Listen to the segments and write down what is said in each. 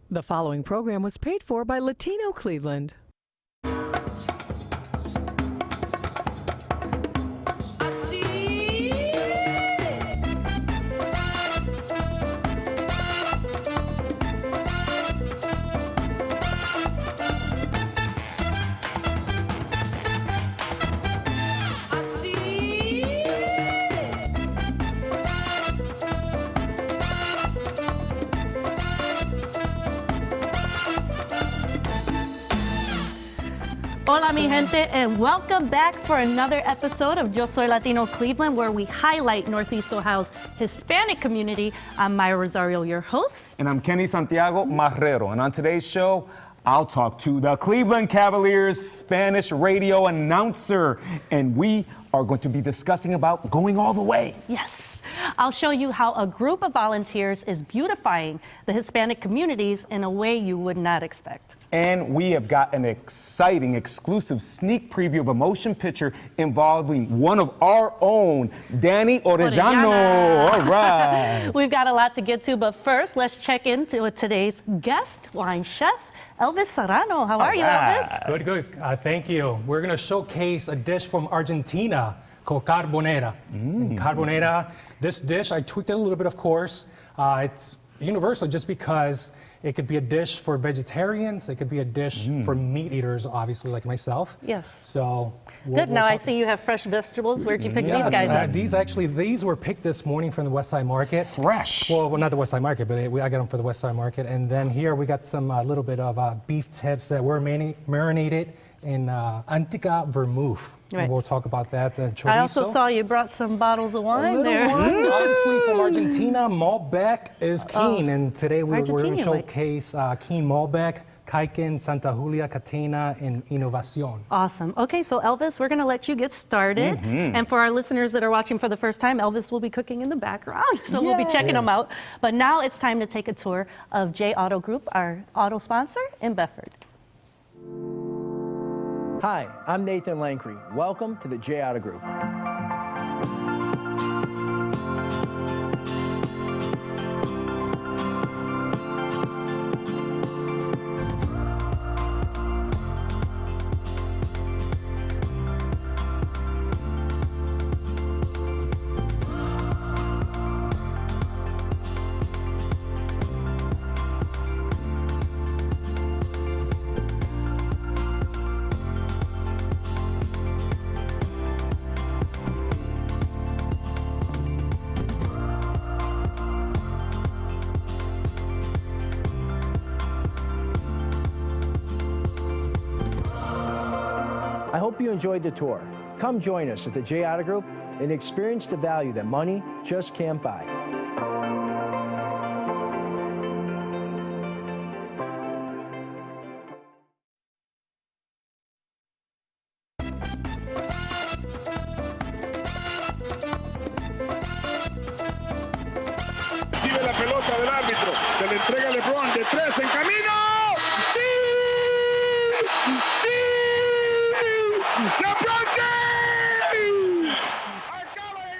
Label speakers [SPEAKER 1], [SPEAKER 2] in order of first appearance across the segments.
[SPEAKER 1] The following program was paid for by Latino Cleveland.
[SPEAKER 2] Hola, mi gente, and welcome back for another episode of Yo Soy Latino Cleveland, where we highlight Northeast Ohio's Hispanic community. I'm Myra Rosario, your host.
[SPEAKER 3] And I'm Kenny Santiago Marrero. And on today's show, I'll talk to the Cleveland Cavaliers Spanish radio announcer. And we are going to be discussing about going all the way.
[SPEAKER 2] Yes. I'll show you how a group of volunteers is beautifying the Hispanic communities in a way you would not expect.
[SPEAKER 3] And we have got an exciting, exclusive sneak preview of a motion picture involving one of our own, Danny Orellana. All right.
[SPEAKER 2] We've got a lot to get to, but first, let's check in with today's guest, wine chef, Elvis Serrano. How are you, Elvis?
[SPEAKER 4] Good. Thank you. We're going to showcase a dish from Argentina called carbonara. Carbonara, this dish, I tweaked it a little bit, of course. It's universal just because it could be a dish for vegetarians. It could be a dish for meat eaters, obviously, like myself.
[SPEAKER 2] Yes.
[SPEAKER 4] So
[SPEAKER 2] good. Now I see you have fresh vegetables. Where'd you pick these guys up?
[SPEAKER 4] These were picked this morning from the West Side Market.
[SPEAKER 3] Fresh.
[SPEAKER 4] Well, not the West Side Market, but I got them for the West Side Market. And then here we got some little bit of beef tips that were marinated in Antica vermouth.
[SPEAKER 2] Right.
[SPEAKER 4] And we'll talk about that. And chorizo.
[SPEAKER 2] I also saw you brought some bottles of wine there.
[SPEAKER 4] Obviously from Argentina, Malbec is keen. And today we're going to showcase Keen Malbec, Caiquén, Santa Julia, Catena, and Innovación.
[SPEAKER 2] Awesome. Okay, so Elvis, we're going to let you get started. And for our listeners that are watching for the first time, Elvis will be cooking in the background, so we'll be checking them out. But now it's time to take a tour of J Auto Group, our auto sponsor in Bedford.
[SPEAKER 5] Hi, I'm Nathan Lankry. Welcome to the J Auto Group. I hope you enjoyed the tour. Come join us at the J Auto Group and experience the value that money just can't buy.
[SPEAKER 6] Recibe la pelota del árbitro, se le entrega LeBron de tres en camino. ¡Sí! ¡Sí!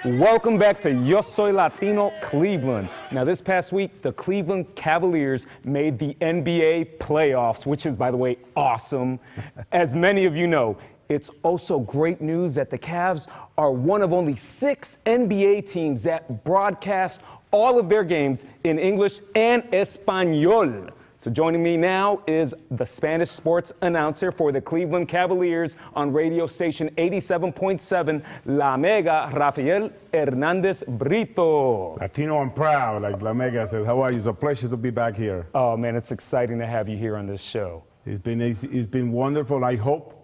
[SPEAKER 3] Welcome back to Yo Soy Latino Cleveland. Now, this past week, the Cleveland Cavaliers made the NBA playoffs, which is, by the way, awesome. As many of you know, it's also great news that the Cavs are one of only 6 NBA teams that broadcast all of their games in English and Español. So joining me now is the Spanish sports announcer for the Cleveland Cavaliers on radio station 87.7 La Mega, Rafael Hernandez Brito.
[SPEAKER 6] Latino and proud, like La Mega says. How are you? It's a pleasure to be back here.
[SPEAKER 3] Oh man, it's exciting to have you here on this show.
[SPEAKER 6] It's been wonderful. I hope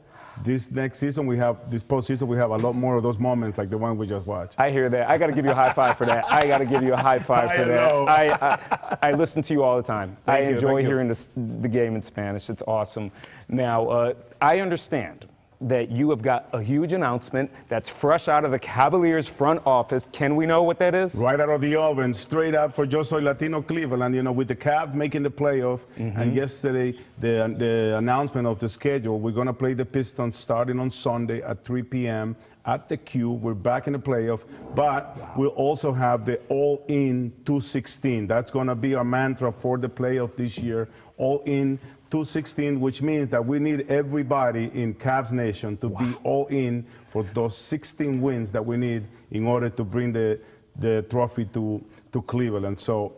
[SPEAKER 6] this next season this postseason we have a lot more of those moments like the one we just watched.
[SPEAKER 3] I hear that. I got to give you a high five for that. I got to give you a high five for that. I listen to you all the time. I enjoy hearing the game in Spanish. It's awesome. Now, I understand that you have got a huge announcement that's fresh out of the Cavaliers front office. Can we know what that is?
[SPEAKER 6] Right out of the oven, straight up for Yo Soy Latino Cleveland. You know, with the Cavs making the playoff, and yesterday the announcement of the schedule, we're going to play the Pistons starting on Sunday at 3 p.m. at the Q. We're back in the playoff, but we'll also have the all-in 216. That's going to be our mantra for the playoff this year, all-in 216, which means that we need everybody in Cavs Nation to be all in for those 16 wins that we need in order to bring the trophy to Cleveland. So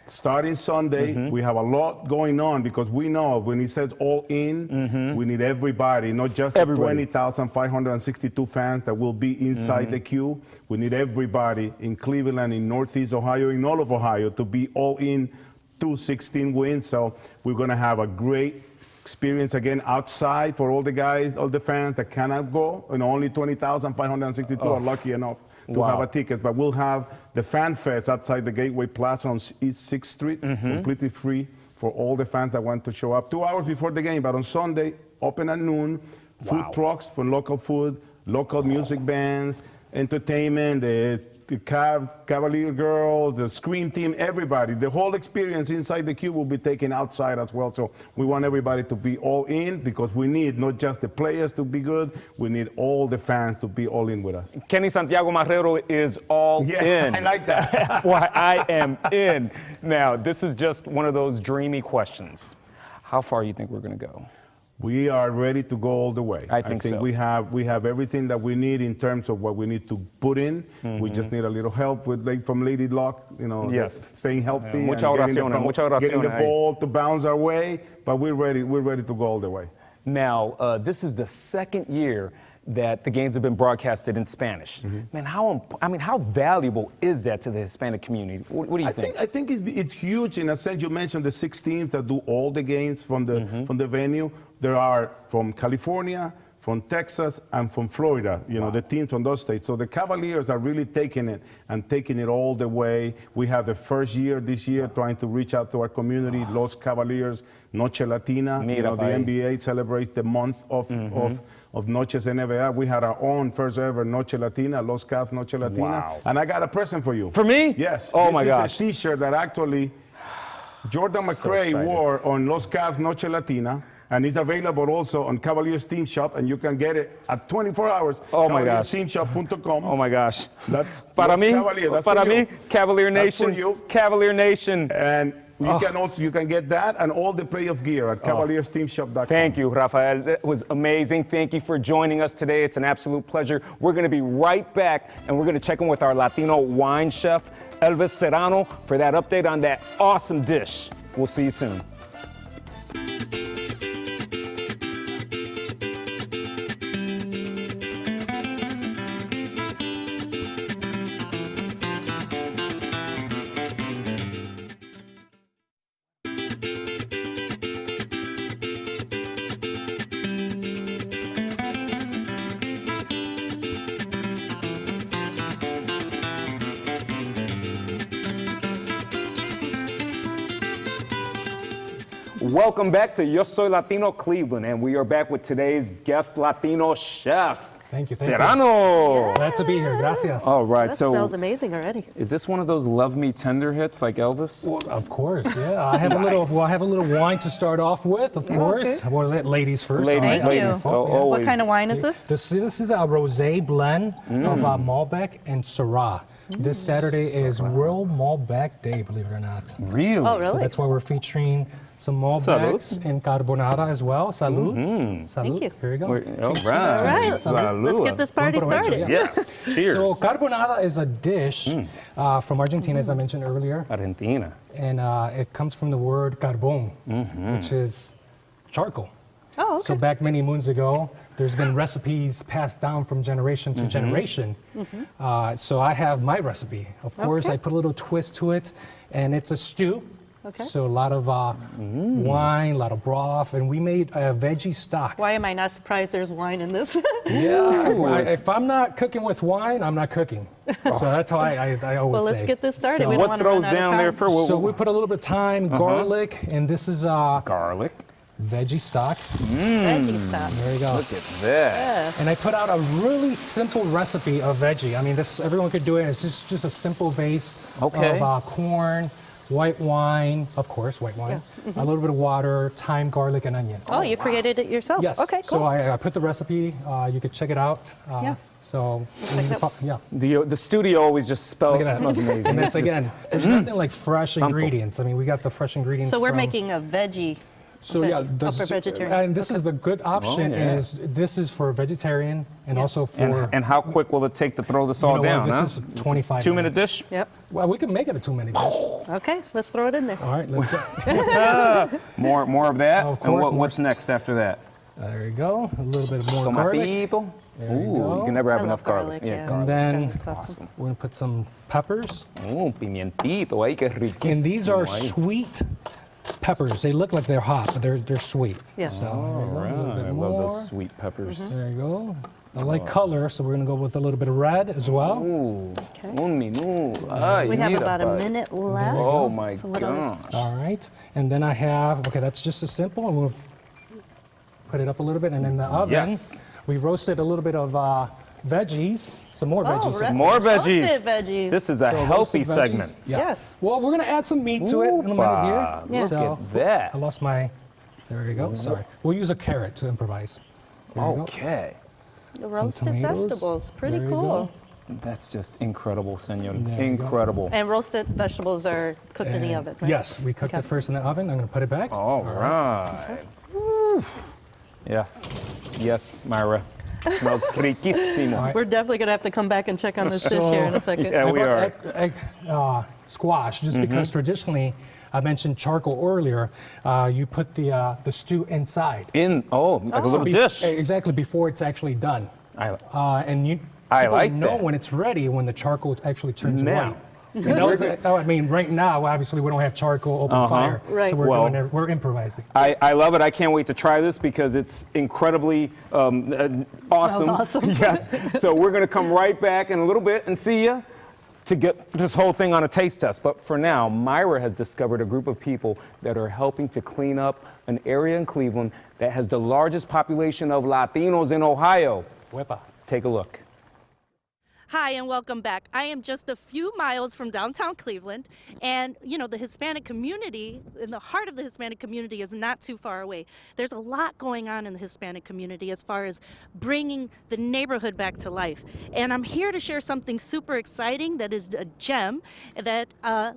[SPEAKER 6] starting Sunday, we have a lot going on because we know when he says all in, we need everybody, not just the 20,562 fans that will be inside the queue. We need everybody in Cleveland, in Northeast Ohio, in all of Ohio to be all in 216 wins. So we're going to have a great experience again outside for all the guys, all the fans that cannot go. Only 20,562 are lucky enough to have a ticket. But we'll have the Fan Fest outside the Gateway Plaza on East 6th Street, completely free for all the fans that want to show up 2 hours before the game. But on Sunday, open at noon, food trucks for local food, local music bands, entertainment, the Cavalier girls, the Scream team, everybody. The whole experience inside the queue will be taken outside as well. So we want everybody to be all in because we need not just the players to be good, we need all the fans to be all in with us.
[SPEAKER 3] Kenny Santiago Marrero is all in.
[SPEAKER 6] I like that.
[SPEAKER 3] That's why I am in. Now, this is just one of those dreamy questions. How far do you think we're going to go?
[SPEAKER 6] We are ready to go all the way.
[SPEAKER 3] I think so.
[SPEAKER 6] we have everything that we need in terms of what we need to put in. We just need a little help with from Lady Luck, staying healthy,
[SPEAKER 3] mucha
[SPEAKER 6] and
[SPEAKER 3] oración,
[SPEAKER 6] getting the ball to bounce our way. But we're ready to go all the way.
[SPEAKER 3] Now, this is the second year that the games have been broadcasted in Spanish. Man, how valuable is that to the Hispanic community? What do you think?
[SPEAKER 6] I think it's huge in a sense. You mentioned the 6 teams that do all the games from the venue. There are from California, from Texas, and from Florida, the teams from those states. So the Cavaliers are really taking it all the way. We have the first year this year trying to reach out to our community. Los Cavaliers, Noche Latina.
[SPEAKER 3] Myra,
[SPEAKER 6] the NBA celebrates the month of Noches NBA. We had our own first ever Noche Latina, Los Cavs Noche Latina.
[SPEAKER 3] Wow.
[SPEAKER 6] And I got a present for you.
[SPEAKER 3] For me?
[SPEAKER 6] Yes.
[SPEAKER 3] Oh, my gosh.
[SPEAKER 6] This is the T-shirt that actually Jordan McRae wore on Los Cavs Noche Latina. And it's available also on Cavaliers Team Shop, and you can get it at 24 hours.
[SPEAKER 3] Oh my gosh.
[SPEAKER 6] CavaliersTeamShop.com.
[SPEAKER 3] Oh my gosh.
[SPEAKER 6] That's
[SPEAKER 3] para mí, Cavalier
[SPEAKER 6] That's
[SPEAKER 3] Nation.
[SPEAKER 6] for you.
[SPEAKER 3] Cavalier Nation.
[SPEAKER 6] And you can get that and all the playoff gear at CavaliersTeamShop.com.
[SPEAKER 3] Thank you, Rafael. That was amazing. Thank you for joining us today. It's an absolute pleasure. We're going to be right back, and we're going to check in with our Latino wine chef, Elvis Serrano, for that update on that awesome dish. We'll see you soon. Welcome back to Yo Soy Latino Cleveland, and we are back with today's guest Latino chef.
[SPEAKER 4] Thank you.
[SPEAKER 3] Serrano.
[SPEAKER 4] Glad to be here. Gracias.
[SPEAKER 3] All right,
[SPEAKER 2] That
[SPEAKER 3] so
[SPEAKER 2] smells amazing already.
[SPEAKER 3] is this one of those "Love Me Tender" hits like Elvis?
[SPEAKER 4] Well, of course, yeah. I have a little wine to start off with, of course.
[SPEAKER 2] Okay.
[SPEAKER 4] Well, ladies first.
[SPEAKER 3] Ladies,
[SPEAKER 2] Thank
[SPEAKER 3] ladies.
[SPEAKER 2] you.
[SPEAKER 3] Oh, always.
[SPEAKER 2] What kind of wine is this?
[SPEAKER 4] This is a rosé blend of Malbec and Syrah. This Saturday is World Malbec Day, believe it or not.
[SPEAKER 3] Really?
[SPEAKER 2] Oh, really?
[SPEAKER 4] So that's why we're featuring some Malbecs and Carbonada as well. Salud. Salud.
[SPEAKER 2] Thank you.
[SPEAKER 4] Here we go.
[SPEAKER 3] All right.
[SPEAKER 2] All right,
[SPEAKER 3] Salud.
[SPEAKER 2] let's get this party started.
[SPEAKER 3] Yes. Cheers.
[SPEAKER 4] So Carbonada is a dish from Argentina, as I mentioned earlier.
[SPEAKER 3] Argentina.
[SPEAKER 4] And it comes from the word carbón, which is charcoal.
[SPEAKER 2] Oh, okay.
[SPEAKER 4] So back many moons ago, there's been recipes passed down from generation to generation. So I have my recipe. Of course, I put a little twist to it, and it's a stew.
[SPEAKER 2] Okay.
[SPEAKER 4] So a lot of wine, a lot of broth, and we made a veggie stock.
[SPEAKER 2] Why am I not surprised there's wine in this?
[SPEAKER 4] Yeah, if I'm not cooking with wine, I'm not cooking. So that's how I always say.
[SPEAKER 2] Well, let's get this started.
[SPEAKER 4] So
[SPEAKER 2] We don't
[SPEAKER 3] What
[SPEAKER 2] want to
[SPEAKER 3] throws
[SPEAKER 2] run out of
[SPEAKER 3] down there
[SPEAKER 2] time.
[SPEAKER 3] for
[SPEAKER 4] So we put a little bit of thyme, garlic, and this is
[SPEAKER 3] garlic?
[SPEAKER 4] veggie stock.
[SPEAKER 2] Veggie stuff.
[SPEAKER 4] There you go.
[SPEAKER 3] Look at that.
[SPEAKER 4] And I put out a really simple recipe of veggie. I mean, everyone could do it. It's just a simple base
[SPEAKER 3] Okay.
[SPEAKER 4] of corn, white wine, of course, white wine, a little bit of water, thyme, garlic, and onion.
[SPEAKER 2] Oh, you created it yourself?
[SPEAKER 4] Yes.
[SPEAKER 2] Okay, cool.
[SPEAKER 4] So I put the recipe. You could check it out.
[SPEAKER 2] Yeah.
[SPEAKER 4] So, yeah.
[SPEAKER 3] The studio always just
[SPEAKER 4] Look at that.
[SPEAKER 3] smells amazing.
[SPEAKER 4] And
[SPEAKER 3] It's
[SPEAKER 4] that's
[SPEAKER 3] just-
[SPEAKER 4] again, there's nothing like fresh ingredients. I mean, we got the fresh ingredients.
[SPEAKER 2] So we're
[SPEAKER 4] from-
[SPEAKER 2] making a veggie.
[SPEAKER 4] So yeah,
[SPEAKER 2] for vegetarian.
[SPEAKER 4] and this is the good option
[SPEAKER 3] yeah.
[SPEAKER 4] is this is for vegetarian and also for.
[SPEAKER 3] And how quick will it take to throw this
[SPEAKER 4] you
[SPEAKER 3] all
[SPEAKER 4] know what,
[SPEAKER 3] down?
[SPEAKER 4] this
[SPEAKER 3] huh?
[SPEAKER 4] is 25
[SPEAKER 3] 2-minute
[SPEAKER 4] minutes.
[SPEAKER 3] dish?
[SPEAKER 2] Yep.
[SPEAKER 4] Well, we can make it a 2-minute dish.
[SPEAKER 2] Okay, let's throw it in there.
[SPEAKER 4] All right, let's go.
[SPEAKER 3] More of that?
[SPEAKER 4] Of
[SPEAKER 3] And
[SPEAKER 4] course, more
[SPEAKER 3] what's next after that?
[SPEAKER 4] There you go. A little bit more garlic.
[SPEAKER 3] Tomatito?
[SPEAKER 4] There you
[SPEAKER 3] Ooh,
[SPEAKER 4] go.
[SPEAKER 3] you can never have
[SPEAKER 2] I
[SPEAKER 3] enough
[SPEAKER 2] love
[SPEAKER 3] garlic.
[SPEAKER 2] yeah.
[SPEAKER 3] garlic.
[SPEAKER 4] And then
[SPEAKER 2] That's awesome.
[SPEAKER 4] we're gonna put some peppers.
[SPEAKER 3] Ooh, pimientito, ay, que riquísimo.
[SPEAKER 4] And these are
[SPEAKER 3] ay.
[SPEAKER 4] sweet peppers. They look like they're hot, but they're sweet.
[SPEAKER 2] Yeah.
[SPEAKER 4] So
[SPEAKER 3] All
[SPEAKER 4] there you go, a little
[SPEAKER 3] right,
[SPEAKER 4] bit
[SPEAKER 3] I love
[SPEAKER 4] more.
[SPEAKER 3] those sweet peppers.
[SPEAKER 4] There you go. I like color, so we're gonna go with a little bit of red as well.
[SPEAKER 3] Ooh,
[SPEAKER 2] Okay.
[SPEAKER 3] un minuto. Ay,
[SPEAKER 2] We have
[SPEAKER 3] mira,
[SPEAKER 2] about a
[SPEAKER 3] pa-
[SPEAKER 2] minute left.
[SPEAKER 3] Oh my
[SPEAKER 2] So what other-
[SPEAKER 3] gosh.
[SPEAKER 4] All right, and then I have, okay, that's just as simple. And we'll put it up a little bit, and in the oven,
[SPEAKER 3] Yes.
[SPEAKER 4] we roasted a little bit of veggies, some more veggies.
[SPEAKER 2] red-
[SPEAKER 3] More
[SPEAKER 2] Roasted
[SPEAKER 3] veggies.
[SPEAKER 2] veggies.
[SPEAKER 3] This is a
[SPEAKER 4] So
[SPEAKER 3] healthy
[SPEAKER 4] roasted veggies.
[SPEAKER 3] segment.
[SPEAKER 4] Yeah.
[SPEAKER 2] Yes.
[SPEAKER 4] Well, we're gonna add some meat to it in a minute here.
[SPEAKER 3] Oopa,
[SPEAKER 2] Yeah.
[SPEAKER 3] Look
[SPEAKER 4] So,
[SPEAKER 3] at that.
[SPEAKER 4] I lost my, there you go, sorry. We'll use a carrot to improvise. There you go.
[SPEAKER 3] Okay.
[SPEAKER 2] The roasted
[SPEAKER 4] tomatoes.
[SPEAKER 2] vegetables. Pretty
[SPEAKER 4] There you
[SPEAKER 2] cool.
[SPEAKER 4] go.
[SPEAKER 3] That's just incredible, senor.
[SPEAKER 4] There you go.
[SPEAKER 3] Incredible.
[SPEAKER 2] And roasted vegetables are cooked in the
[SPEAKER 4] And
[SPEAKER 2] oven, right?
[SPEAKER 4] Yes, we cooked
[SPEAKER 2] Okay.
[SPEAKER 4] it first in the oven. I'm gonna put it back.
[SPEAKER 3] All right. Woo. Yes. Yes, Myra. Smells riquísimo.
[SPEAKER 4] right.
[SPEAKER 2] We're definitely going to have to come back and check on this dish
[SPEAKER 4] So-
[SPEAKER 2] here in a second.
[SPEAKER 3] Yeah,
[SPEAKER 4] I
[SPEAKER 3] we
[SPEAKER 4] brought
[SPEAKER 3] are.
[SPEAKER 4] egg squash, just because traditionally, I mentioned charcoal earlier. You put the stew inside.
[SPEAKER 3] Like a little
[SPEAKER 4] Bef-
[SPEAKER 3] dish.
[SPEAKER 4] Exactly before it's actually done. And you
[SPEAKER 3] I
[SPEAKER 4] people
[SPEAKER 3] like
[SPEAKER 4] know
[SPEAKER 3] that.
[SPEAKER 4] when it's ready when the charcoal actually turns
[SPEAKER 3] Now.
[SPEAKER 4] white. You know, I mean, right now, obviously, we don't have charcoal open fire,
[SPEAKER 2] Right.
[SPEAKER 4] so we're
[SPEAKER 3] Well-
[SPEAKER 4] we're improvising.
[SPEAKER 3] I love it. I can't wait to try this because it's incredibly awesome.
[SPEAKER 2] awesome.
[SPEAKER 3] Yes. So we're going to come right back in a little bit and see you to get this whole thing on a taste test. But for now, Myra has discovered a group of people that are helping to clean up an area in Cleveland that has the largest population of Latinos in Ohio.
[SPEAKER 4] Wepa.
[SPEAKER 3] Take a look.
[SPEAKER 2] Hi, and welcome back. I am just a few miles from downtown Cleveland, and you know, the Hispanic community, in the heart of the Hispanic community, is not too far away. There's a lot going on in the Hispanic community as far as bringing the neighborhood back to life. And I'm here to share something super exciting that is a gem that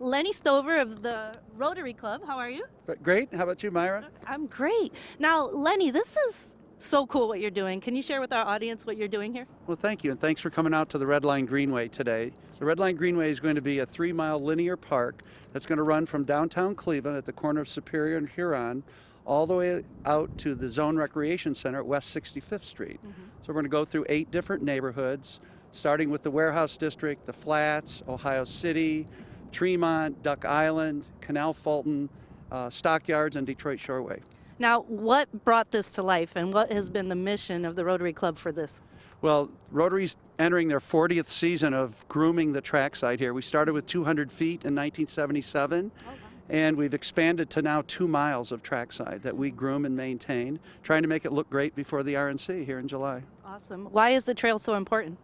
[SPEAKER 2] Lenny Stover of the Rotary Club, how are you?
[SPEAKER 7] Great. How about you, Myra?
[SPEAKER 2] I'm great. Now, Lenny, this is so cool what you're doing. Can you share with our audience what you're doing here?
[SPEAKER 7] Well, thank you, and thanks for coming out to the Red Line Greenway today. The Red Line Greenway is going to be a 3-mile linear park that's going to run from downtown Cleveland at the corner of Superior and Huron all the way out to the Zone Recreation Center at West 65th Street. So we're going to go through 8 different neighborhoods, starting with the Warehouse District, the Flats, Ohio City, Tremont, Duck Island, Canal Fulton, Stockyards, and Detroit Shoreway.
[SPEAKER 2] Now, what brought this to life, and what has been the mission of the Rotary Club for this?
[SPEAKER 7] Well, Rotary's entering their 40th season of grooming the trackside here. We started with 200 feet in 1977, and we've expanded to now 2 miles of trackside that we groom and maintain, trying to make it look great before the RNC here in July.
[SPEAKER 2] Awesome. Why is the trail so important?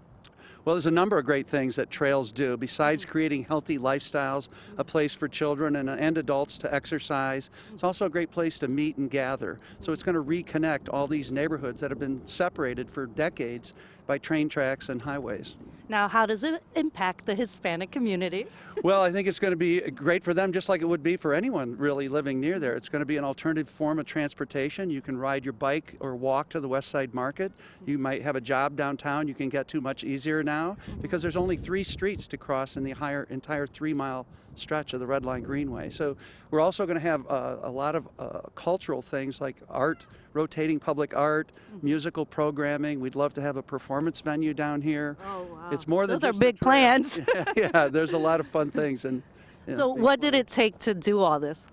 [SPEAKER 7] Well, there's a number of great things that trails do. Besides creating healthy lifestyles, a place for children and adults to exercise, it's also a great place to meet and gather. So it's going to reconnect all these neighborhoods that have been separated for decades by train tracks and highways.
[SPEAKER 2] Now, how does it impact the Hispanic community?
[SPEAKER 7] Well, I think it's going to be great for them, just like it would be for anyone really living near there. It's going to be an alternative form of transportation. You can ride your bike or walk to the West Side Market. You might have a job downtown you can get to much easier now because there's only 3 streets to cross in the entire 3-mile stretch of the Red Line Greenway. So we're also going to have a lot of cultural things like art, rotating public art, musical programming. We'd love to have a performance venue down here.
[SPEAKER 2] Oh, wow.
[SPEAKER 7] It's more than
[SPEAKER 2] Those are
[SPEAKER 7] just a
[SPEAKER 2] big
[SPEAKER 7] trail.
[SPEAKER 2] plans.
[SPEAKER 7] Yeah, there's a lot of fun things. And
[SPEAKER 2] So what did it take to do all this?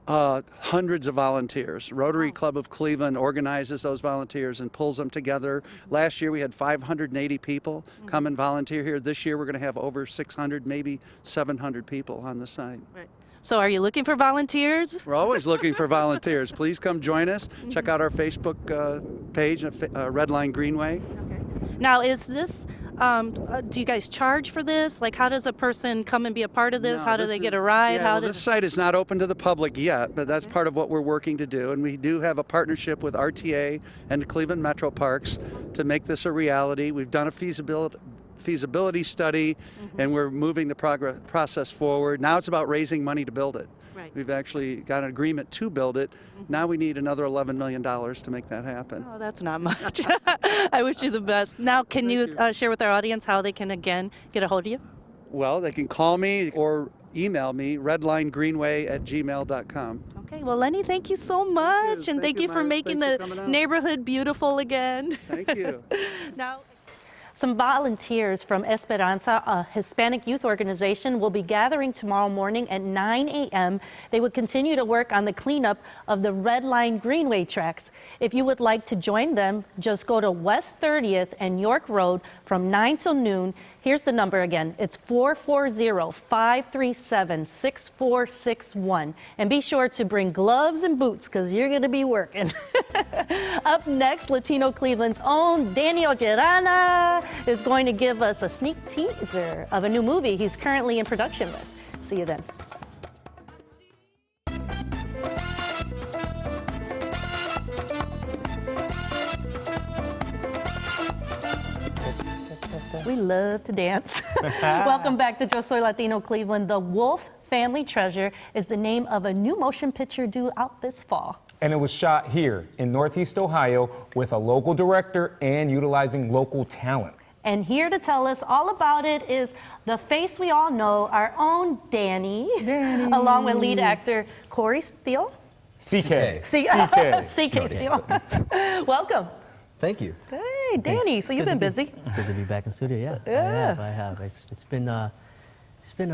[SPEAKER 7] Hundreds of volunteers. Rotary Club of Cleveland organizes those volunteers and pulls them together. Last year we had 580 people come and volunteer here. This year we're going to have over 600, maybe 700 people on the site.
[SPEAKER 2] Right. So are you looking for volunteers?
[SPEAKER 7] We're always looking for volunteers. Please come join us. Check out our Facebook page, Red Line Greenway.
[SPEAKER 2] Now, is this Do you guys charge for this? Like, how does a person come and be a part of this?
[SPEAKER 7] No,
[SPEAKER 2] How do
[SPEAKER 7] this
[SPEAKER 2] they
[SPEAKER 7] is-
[SPEAKER 2] get a ride?
[SPEAKER 7] Yeah,
[SPEAKER 2] How
[SPEAKER 7] well,
[SPEAKER 2] does
[SPEAKER 7] this site is not open to the public yet, but that's part of what we're working to do. And we do have a partnership with RTA and the Cleveland Metro Parks to make this a reality. We've done a feasibility study, and we're moving the process forward. Now it's about raising money to build it.
[SPEAKER 2] Right.
[SPEAKER 7] We've actually got an agreement to build it. Now we need another $11 million to make that happen.
[SPEAKER 2] Oh, that's not much. I wish you the best. Now, can you share with our audience how they can, again, get a hold of you?
[SPEAKER 7] Well, they can call me or email me, redlinegreenway@gmail.com.
[SPEAKER 2] Okay, well, Lenny, thank you so much. And thank you for
[SPEAKER 7] Myra.
[SPEAKER 2] making
[SPEAKER 7] Thanks
[SPEAKER 2] the
[SPEAKER 7] for coming out.
[SPEAKER 2] neighborhood beautiful again.
[SPEAKER 7] Thank you.
[SPEAKER 2] Now, some volunteers from Esperanza, a Hispanic youth organization, will be gathering tomorrow morning at 9 a.m. They would continue to work on the cleanup of the Red Line Greenway tracks. If you would like to join them, just go to West 30th and York Road from 9 till noon. Here's the number again. It's 440-537-6461. And be sure to bring gloves and boots because you're going to be working. Up next, Latino Cleveland's own Danny Orellana is going to give us a sneak teaser of a new movie he's currently in production with. See you then. We love to dance. Welcome back to Yo Soy Latino Cleveland. The Wolf Family Treasure is the name of a new motion picture due out this fall.
[SPEAKER 3] And it was shot here in Northeast Ohio with a local director and utilizing local talent.
[SPEAKER 2] And here to tell us all about it is the face we all know, our own Danny. Along with lead actor Corey Steele.
[SPEAKER 3] CK.
[SPEAKER 2] CK Steele. Welcome.
[SPEAKER 8] Thank you.
[SPEAKER 2] Hey, Danny. So you've been busy.
[SPEAKER 9] It's good to be back in studio. Yeah,
[SPEAKER 2] Yeah.
[SPEAKER 9] I have. It's been a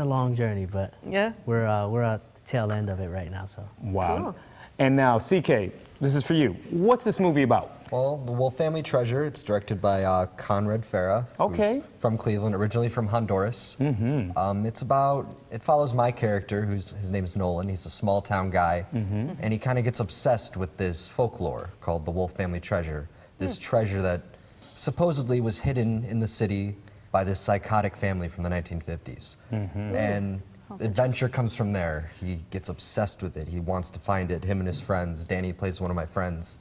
[SPEAKER 9] long journey, but
[SPEAKER 2] Yeah.
[SPEAKER 9] we're at the tail end of it right now. So
[SPEAKER 3] Wow.
[SPEAKER 2] Cool.
[SPEAKER 3] And now, CK, this is for you. What's this movie about?
[SPEAKER 8] Well, The Wolf Family Treasure, it's directed by Conrad Farah,
[SPEAKER 3] Okay.
[SPEAKER 8] who's from Cleveland, originally from Honduras. It follows my character, his name's Nolan. He's a small town guy, and he kind of gets obsessed with this folklore called the Wolf Family Treasure. This treasure that supposedly was hidden in the city by this psychotic family from the 1950s. And adventure comes from there. He gets obsessed with it. He wants to find it, him and his friends. Danny plays one of my friends.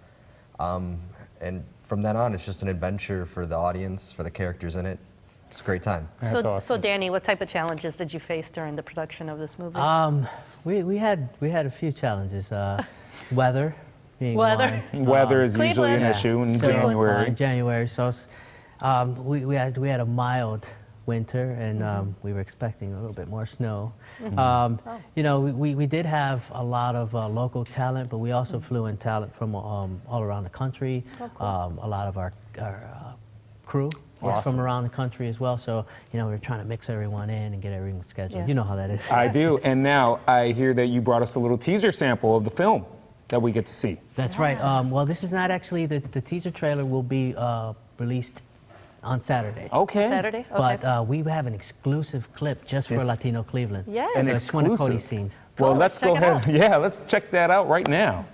[SPEAKER 8] And from then on, it's just an adventure for the audience, for the characters in it. It's a great time.
[SPEAKER 2] So Danny, what type of challenges did you face during the production of this movie?
[SPEAKER 9] we had a few challenges. Weather being
[SPEAKER 2] Weather.
[SPEAKER 9] one.
[SPEAKER 3] Weather is usually an
[SPEAKER 2] Cleveland.
[SPEAKER 3] issue in
[SPEAKER 9] So,
[SPEAKER 3] January.
[SPEAKER 9] in January, so we had a mild winter, and we were expecting a little bit more snow. You know, we did have a lot of local talent, but we also flew in talent from all around the country. A lot of our crew was from around the country as well. So, you know, we were trying to mix everyone in and get everyone scheduled.
[SPEAKER 2] Yeah.
[SPEAKER 9] You know how that is.
[SPEAKER 3] I do. And now I hear that you brought us a little teaser sample of the film that we get to see.
[SPEAKER 9] That's right. Well, this is not actually the teaser trailer will be released on Saturday.
[SPEAKER 3] Okay.
[SPEAKER 2] Saturday? Okay.
[SPEAKER 9] But we have an exclusive clip just for
[SPEAKER 3] Yes.
[SPEAKER 9] Latino Cleveland.
[SPEAKER 2] Yes.
[SPEAKER 3] An
[SPEAKER 9] So it's one of
[SPEAKER 3] exclusive.
[SPEAKER 9] Cody's scenes.
[SPEAKER 3] Well,
[SPEAKER 2] Cool,
[SPEAKER 3] let's
[SPEAKER 2] check
[SPEAKER 3] go
[SPEAKER 2] it
[SPEAKER 3] ahead.
[SPEAKER 2] out.
[SPEAKER 3] Yeah, let's check that out right now.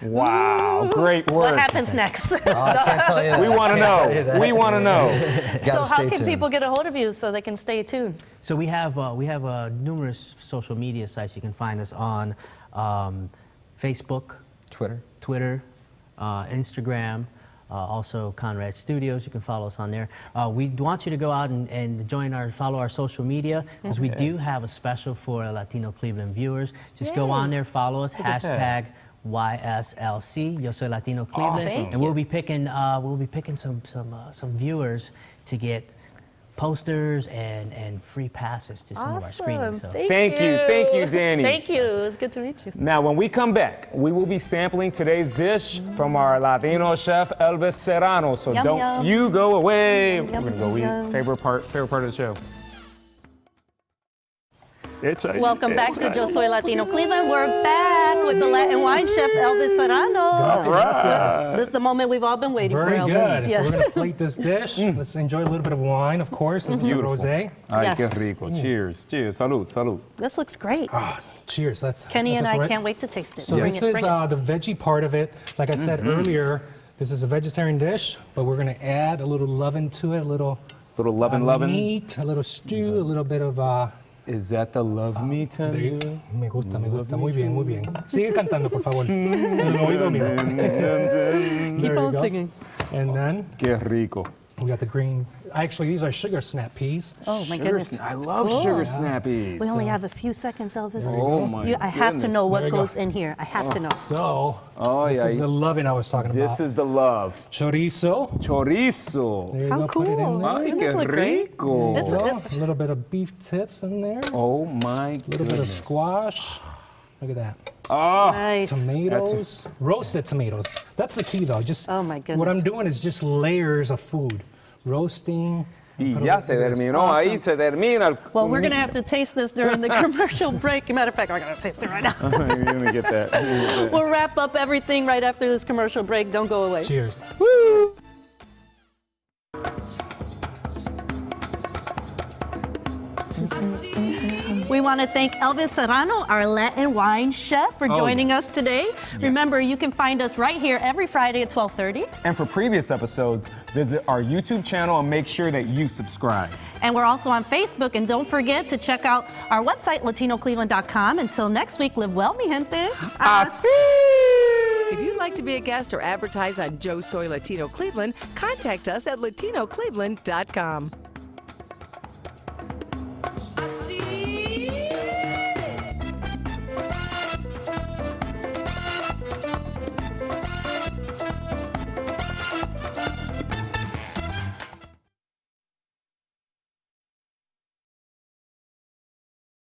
[SPEAKER 3] Wow, great work.
[SPEAKER 2] What happens next?
[SPEAKER 8] I can't tell you that.
[SPEAKER 3] We want to
[SPEAKER 8] Can't tell you
[SPEAKER 3] know.
[SPEAKER 8] that.
[SPEAKER 3] We want to know.
[SPEAKER 2] So
[SPEAKER 8] Gotta
[SPEAKER 2] how
[SPEAKER 8] stay
[SPEAKER 2] can
[SPEAKER 8] tuned.
[SPEAKER 2] people get a hold of you so they can stay tuned?
[SPEAKER 9] So we have numerous social media sites. You can find us on Facebook,
[SPEAKER 8] Twitter.
[SPEAKER 9] Instagram, also Conrad Studios. You can follow us on there. We want you to go out and follow our social media, because we do have a special for Latino Cleveland viewers. Just go
[SPEAKER 2] Yay.
[SPEAKER 9] on there, follow us,
[SPEAKER 3] at that.
[SPEAKER 9] hashtag YSLC, Yo Soy Latino Cleveland,
[SPEAKER 3] Awesome.
[SPEAKER 9] and we'll be picking some viewers to get posters and free passes to some of our screenings. So.
[SPEAKER 3] Thank you, Danny.
[SPEAKER 2] Thank you. It was good to meet you.
[SPEAKER 3] Now, when we come back, we will be sampling today's dish from our Latino chef, Elvis Serrano. So
[SPEAKER 2] Yum,
[SPEAKER 3] don't
[SPEAKER 2] yum.
[SPEAKER 3] you go away.
[SPEAKER 2] Yum,
[SPEAKER 3] We're gonna go
[SPEAKER 2] yum.
[SPEAKER 3] eat. Favorite part of the show.
[SPEAKER 2] Welcome back to Yo Soy Latino Cleveland. We're back with the Latin wine chef, Elvis Serrano. This is the moment we've all been waiting
[SPEAKER 4] Very
[SPEAKER 2] for,
[SPEAKER 4] good.
[SPEAKER 2] Elvis.
[SPEAKER 4] So we're going to plate this dish. Let's enjoy a little bit of wine, of course. This is a rosé.
[SPEAKER 3] Ay,
[SPEAKER 2] Yes.
[SPEAKER 3] qué rico. Cheers. Cheers. Salud. Salud.
[SPEAKER 2] This looks great.
[SPEAKER 4] Ah, cheers.
[SPEAKER 2] Kenny and
[SPEAKER 4] that's
[SPEAKER 2] I
[SPEAKER 4] right.
[SPEAKER 2] can't wait to taste it.
[SPEAKER 4] So
[SPEAKER 2] Bring
[SPEAKER 4] this
[SPEAKER 2] it,
[SPEAKER 4] is
[SPEAKER 2] bring it.
[SPEAKER 4] the veggie part of it. Like I said earlier, this is a vegetarian dish, but we're going to add a little lovin' to it, a little
[SPEAKER 3] Lovin'.
[SPEAKER 4] meat, a little stew, a little bit of...
[SPEAKER 3] Is that the love me
[SPEAKER 4] there you-
[SPEAKER 3] tender?
[SPEAKER 4] me gusta. Muy bien, muy bien. Sigue cantando, por favor. En el oído mío.
[SPEAKER 2] Keep
[SPEAKER 4] There you
[SPEAKER 2] on
[SPEAKER 4] go.
[SPEAKER 2] singing.
[SPEAKER 4] And then
[SPEAKER 3] Qué rico.
[SPEAKER 4] we got the green. Actually, these are sugar snap peas.
[SPEAKER 2] Oh, my
[SPEAKER 3] Sugar
[SPEAKER 2] goodness.
[SPEAKER 3] I love sugar snappies.
[SPEAKER 2] We only have a few seconds, Elvis.
[SPEAKER 3] Oh my
[SPEAKER 2] I have to
[SPEAKER 3] goodness.
[SPEAKER 2] know what
[SPEAKER 4] There you go.
[SPEAKER 2] goes in here. I have to know.
[SPEAKER 4] So,
[SPEAKER 3] Oh,
[SPEAKER 4] this
[SPEAKER 3] yeah.
[SPEAKER 4] is the loving I was talking
[SPEAKER 3] This
[SPEAKER 4] about.
[SPEAKER 3] is the love.
[SPEAKER 4] Chorizo.
[SPEAKER 3] Chorizo.
[SPEAKER 4] There you
[SPEAKER 2] How
[SPEAKER 4] go. Put it in
[SPEAKER 2] cool.
[SPEAKER 4] there.
[SPEAKER 3] Ay,
[SPEAKER 2] Doesn't
[SPEAKER 3] qué
[SPEAKER 2] this look great?
[SPEAKER 3] rico.
[SPEAKER 2] It's
[SPEAKER 4] Well, a little bit of beef tips in there. A
[SPEAKER 3] Oh my
[SPEAKER 4] little bit of
[SPEAKER 3] goodness.
[SPEAKER 4] squash. Look at that.
[SPEAKER 3] Oh,
[SPEAKER 2] Nice.
[SPEAKER 4] Tomatoes. Roasted tomatoes. That's the key, though. Just
[SPEAKER 2] Oh, my
[SPEAKER 4] What
[SPEAKER 2] goodness.
[SPEAKER 4] I'm doing is just layers of food. Roasting.
[SPEAKER 3] y
[SPEAKER 4] Put a
[SPEAKER 3] ya
[SPEAKER 4] little
[SPEAKER 3] se
[SPEAKER 4] bit of this.
[SPEAKER 3] terminó. Ahí se termina el
[SPEAKER 2] Well, we're going to have to taste this during the commercial break. Matter of fact, I'm going to taste it right now.
[SPEAKER 3] You're gonna get that. You're gonna get that.
[SPEAKER 2] We'll wrap up everything right after this commercial break. Don't go away.
[SPEAKER 4] Cheers.
[SPEAKER 2] We want to thank Elvis Serrano, our Latin wine chef, for joining us today. Remember, you can find us right here every Friday at 12:30.
[SPEAKER 3] And for previous episodes, visit our YouTube channel and make sure that you subscribe.
[SPEAKER 2] And we're also on Facebook. And don't forget to check out our website, latinocleveland.com. Until next week, live well, mi gente.
[SPEAKER 3] Así.
[SPEAKER 1] If you'd like to be a guest or advertise on Yo Soy Latino Cleveland, contact us at latinocleveland.com.